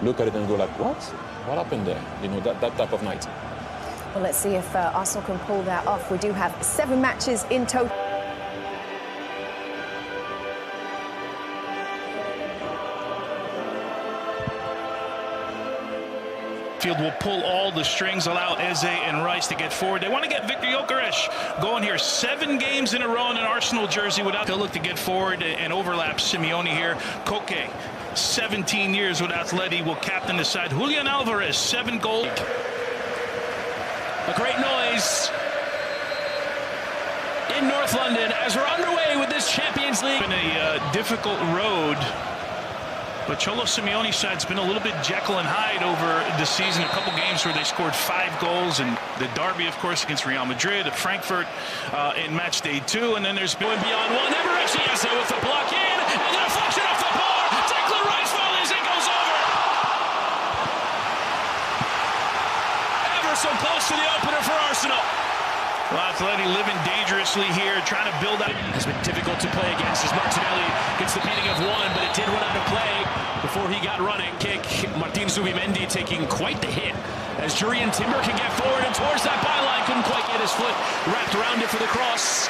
look at it and go like, what happened there? You know, that type of night. Well, let's see if Arsenal can pull that off. We do have 7 matches in total. Field will pull all the strings, allow Eze and Rice to get forward. They want to get Victor Gyökeres going here. 7 games in a row in an Arsenal jersey without. They'll look to get forward and overlap Simeone here. Koke, 17 years with Atleti, will captain the side. Julian Alvarez, 7 goals. A great noise in North London as we're underway with this Champions League. Been a difficult road. But Cholo Simeone's side's been a little bit Jekyll and Hyde over the season. A couple games where they scored 5 goals, and the derby, of course, against Real Madrid, at Frankfurt in match day 2, and then there's been beyond one. Eberechi Eze with the block in, and the deflection off the bar. Declan Rice volleys, it goes over. Ever so close to the opener for Arsenal. Well, Atleti living dangerously here, trying to build up. Has been difficult to play against as Martinelli gets the beating of 1, but it did run out of play before he got running. Kick, Martin Zubimendi taking quite the hit as Jurrien Timber can get forward and towards that byline. Couldn't quite get his foot wrapped around it for the cross.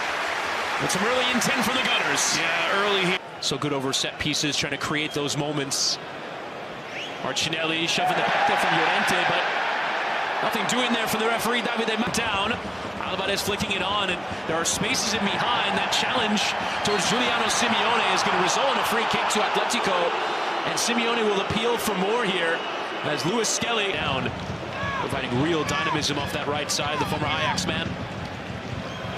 With some early intent from the Gunners. Yeah, early here. So good over set pieces, trying to create those moments. Martinelli shoving the back there from Llorente, but nothing doing there for the referee. Davide down. Alvarez flicking it on, and there are spaces in behind. That challenge towards Giuliano Simeone is going to result in a free kick to Atletico, and Simeone will appeal for more here as Lewis Skelly down, providing real dynamism off that right side. The former Ajax man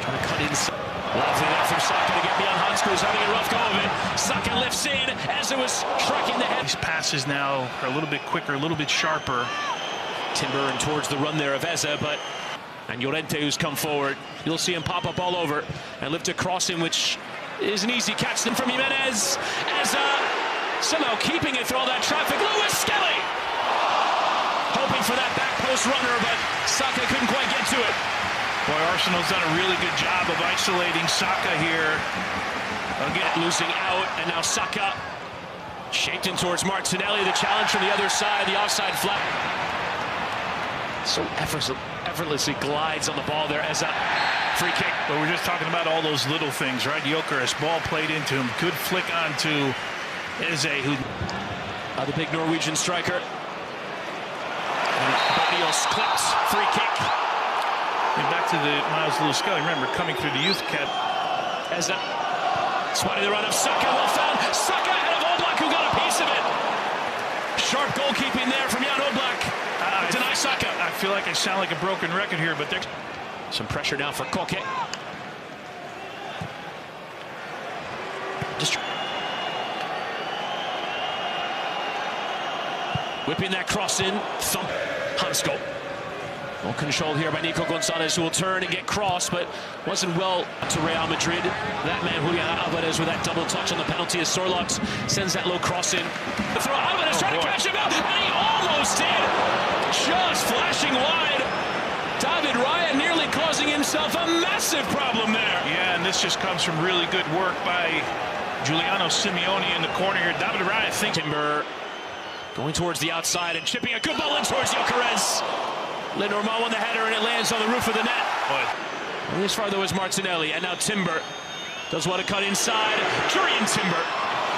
trying to cut inside. Lovely there from Saka to get beyond Hansku, who's having a rough go of it. Saka lifts in as it was striking the head. These passes now are a little bit quicker, a little bit sharper. Timber and towards the run there of Eze, but and Llorente, who's come forward, you'll see him pop up all over and lift a cross in, which is an easy catch then from Jimenez. Eze somehow keeping it through all that traffic. Lewis Skelly hoping for that back post runner, but Saka couldn't quite get to it. Boy, Arsenal's done a really good job of isolating Saka here. Again, losing out, and now Saka shaped in towards Martinelli. The challenge from the other side, the offside flag. So effortlessly glides on the ball there as a free kick. But we're just talking about all those little things, right? Gyökeres, ball played into him. Good flick onto Eze, who... the big Norwegian striker. Barrios clipped, free kick. And back to the Miles Lewis Skelly. Remember, coming through the youth cat. Eze spotting the run of Saka. Well found. Saka ahead of Oblak, who got a piece of it. Sharp goalkeeping there from Jan Oblak. Deny Saka. I feel like I sound like a broken record here, but there's some pressure now for Koke. Just whipping that cross in. Thump. Hansco. Well controlled here by Nico Gonzalez, who will turn and get crossed, but wasn't well to Real Madrid. That man, Julian Alvarez, with that double touch on the penalty as Sorloth sends that low cross in. The throw, Alvarez trying to catch him out, and he almost did. Just flashing wide. David Raya nearly causing himself a massive problem there. Yeah, and this just comes from really good work by Giuliano Simeone in the corner here. David Raya thinks. Timber going towards the outside and chipping a good ball in towards Gyökeres. Lenormand won the header, and it lands on the roof of the net. Only as far though as Martinelli, and now Timber does want to cut inside. Jurrien Timber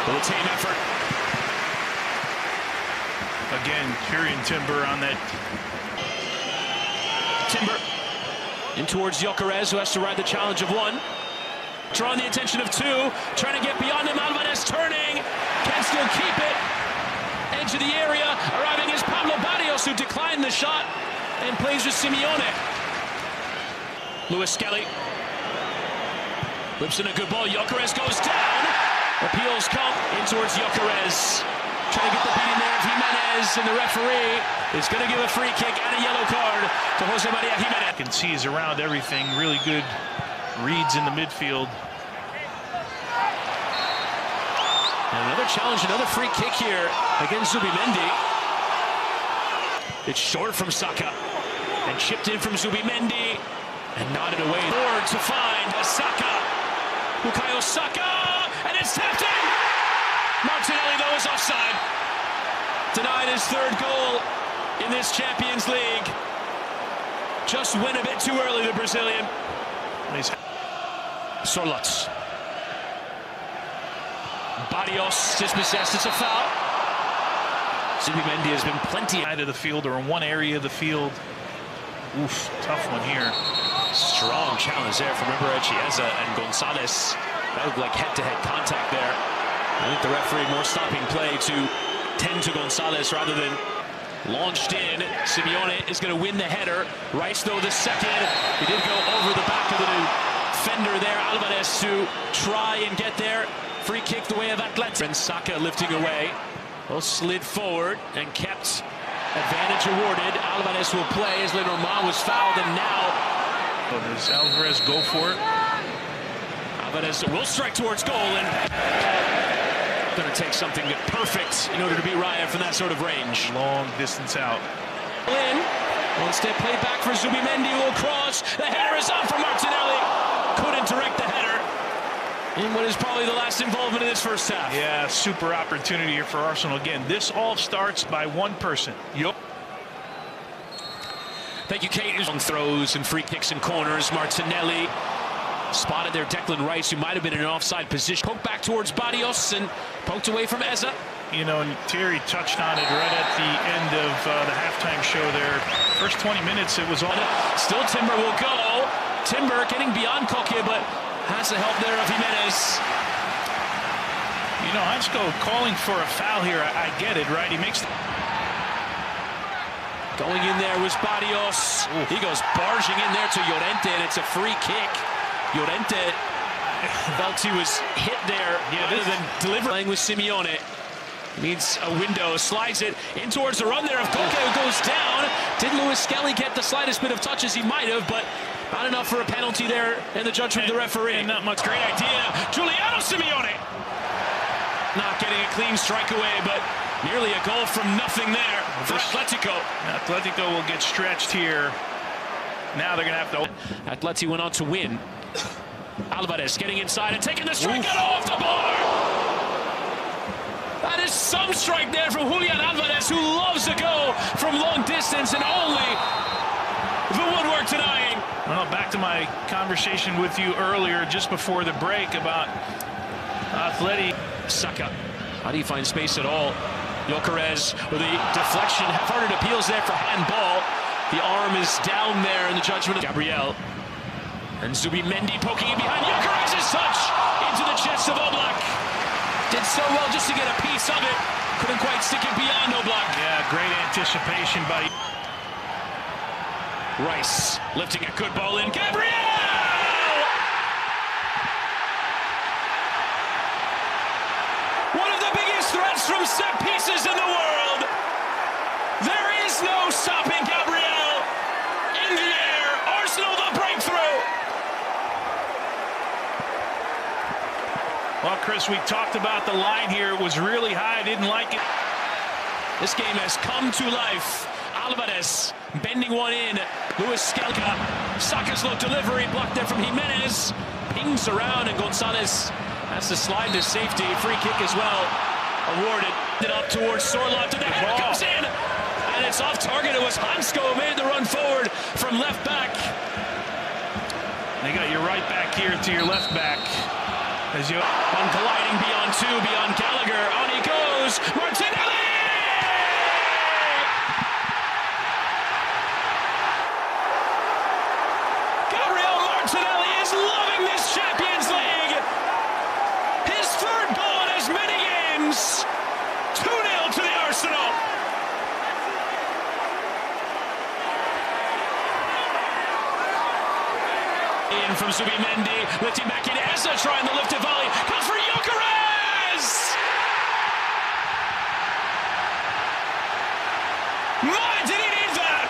with a team effort. Again, Jurrien Timber on that. Timber in towards Gyökeres, who has to ride the challenge of 1. Drawing the attention of 2, trying to get beyond him. Alvarez turning, can still keep it. Edge of the area, arriving is Pablo Barrios, who declined the shot and plays with Simeone. Lewis Skelly whips in a good ball. Gyökeres goes down. Appeals come in towards Gyökeres. Trying to get the beating there of Jimenez, and the referee is going to give a free kick and a yellow card to Jose Maria Jimenez. You can see he's around everything. Really good reads in the midfield. And another challenge, another free kick here against Zubimendi. It's short from Saka and chipped in from Zubimendi and nodded away. Forward to find Saka. Bukayo Saka, and it's tapped in. Martinelli though is offside. Denied his third goal in this Champions League. Just went a bit too early, the Brazilian. Sorlots. Barrios dispossessed. It's a foul. Zubimendi has been plenty Side of the field or in one area of the field. Oof, tough one here. Strong challenge there from Chiesa and Gonzalez. That looked like head-to-head contact there. I think the referee more stopping play to tend to Gonzalez rather than launched in. Simeone is going to win the header. Rice, though, the second. He did go over the back of the defender there. Alvarez to try and get there. Free kick the way of Atletico. And Saka lifting away. Well, slid forward and kept advantage awarded. Alvarez will play as Lenormand was fouled, and now does Alvarez go for it? Alvarez will strike towards goal, and going to take something perfect in order to beat Raya from that sort of range. Long distance out. In. Instead, play back for Zubimendi, who will cross. The header is up for Martinelli. Couldn't direct the header in what is probably the last involvement in this first half. Yeah, super opportunity here for Arsenal. Again, this all starts by one person. Thank you, Kate. On throws and free kicks and corners. Martinelli spotted there Declan Rice, who might have been in an offside position. Poked back towards Barrios and poked away from Eza. You know, and Terry touched on it right at the end of the halftime show there. First 20 minutes, it was on. Still Timber will go. Timber getting beyond Koke, but has the help there of Jimenez. You know, Hansko calling for a foul here. I get it, right? He makes... Going in there was Barrios. Ooh. He goes barging in there to Llorente, and it's a free kick. Llorente felt he was hit there rather than delivering with Simeone. Needs a window, slides it in towards the run there of Koke, who goes down. Did Lewis Skelly get the slightest bit of touch as he might have, but not enough for a penalty there in the judgment of the referee. Not much. Great idea. Giuliano Simeone not getting a clean strike away, but nearly a goal from nothing there for Atletico. Atletico will get stretched here. Now they're going to have to... Atleti went on to win. Alvarez getting inside and taking the strike and off the bar. That is some strike there from Julian Alvarez, who loves to go from long distance, and only the woodwork denying. Well, back to my conversation with you earlier, just before the break, about Atleti. Saka. How do you find space at all? Gyökeres with a deflection. Half-hearted appeals there for handball. The arm is down there in the judgment of Gabriel. And Zubimendi poking it behind. Gyökeres' touch into the chest of Oblak. Did so well just to get a piece of it. Couldn't quite stick it beyond Oblak. Yeah, great anticipation by Rice lifting a good ball in. Gabriel! One of the biggest threats from set pieces in the world. There is no stopping Gabriel. In the air, Arsenal the breakthrough. Well, Chris, we talked about the line here. It was really high. I didn't like it. This game has come to life. Alvarez bending one in. Luis Skelka. Saka's low delivery blocked there from Jimenez. Pings around, and Gonzalez has to slide to safety. Free kick as well. Awarded. It up towards Sorloth. And the header comes in. And it's off target. It was Hansko who made the run forward from left back. They got your right back here to your left back. As you on colliding beyond two, beyond Gallagher. On he goes. Martinelli! Gabriel Martinelli is loving this Champions League. His third goal in as many games. 2-0 to the Arsenal. In from Zubimendi, lifting back in. Eza trying the lifted volley. Goes for Gyökeres! My, did he need that?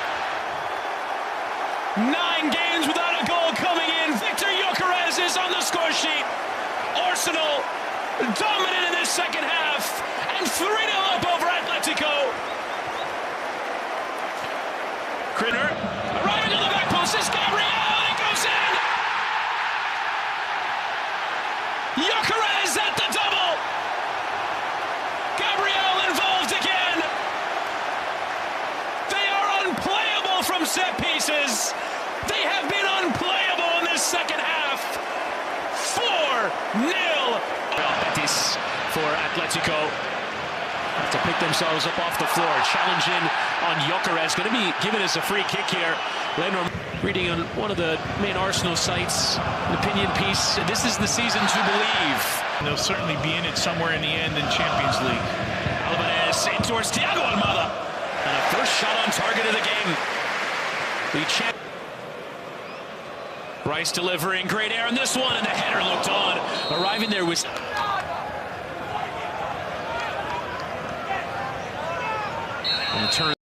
9 games without a goal coming in. Victor Gyökeres is on the score sheet. Arsenal dominant in this second half. And 3-0 up over Atletico. Critter arriving on the back post is Gabriel, and it goes in. Gyökeres at the double. Gabriel involved again. from set pieces. They have been unplayable in this second half. 4-0. Betis for Atletico have to pick themselves up off the floor. Challenging on Gyökeres. Going to be given as a free kick here. Lenor reading on one of the main Arsenal sites, an opinion piece. This is the season to believe. They'll certainly be in it somewhere in the end in Champions League. Alvarez in towards Thiago Almada. And a first shot on target of the game. The champ. Rice delivering, great air on this one, and the header looked on. Arriving there was... And turn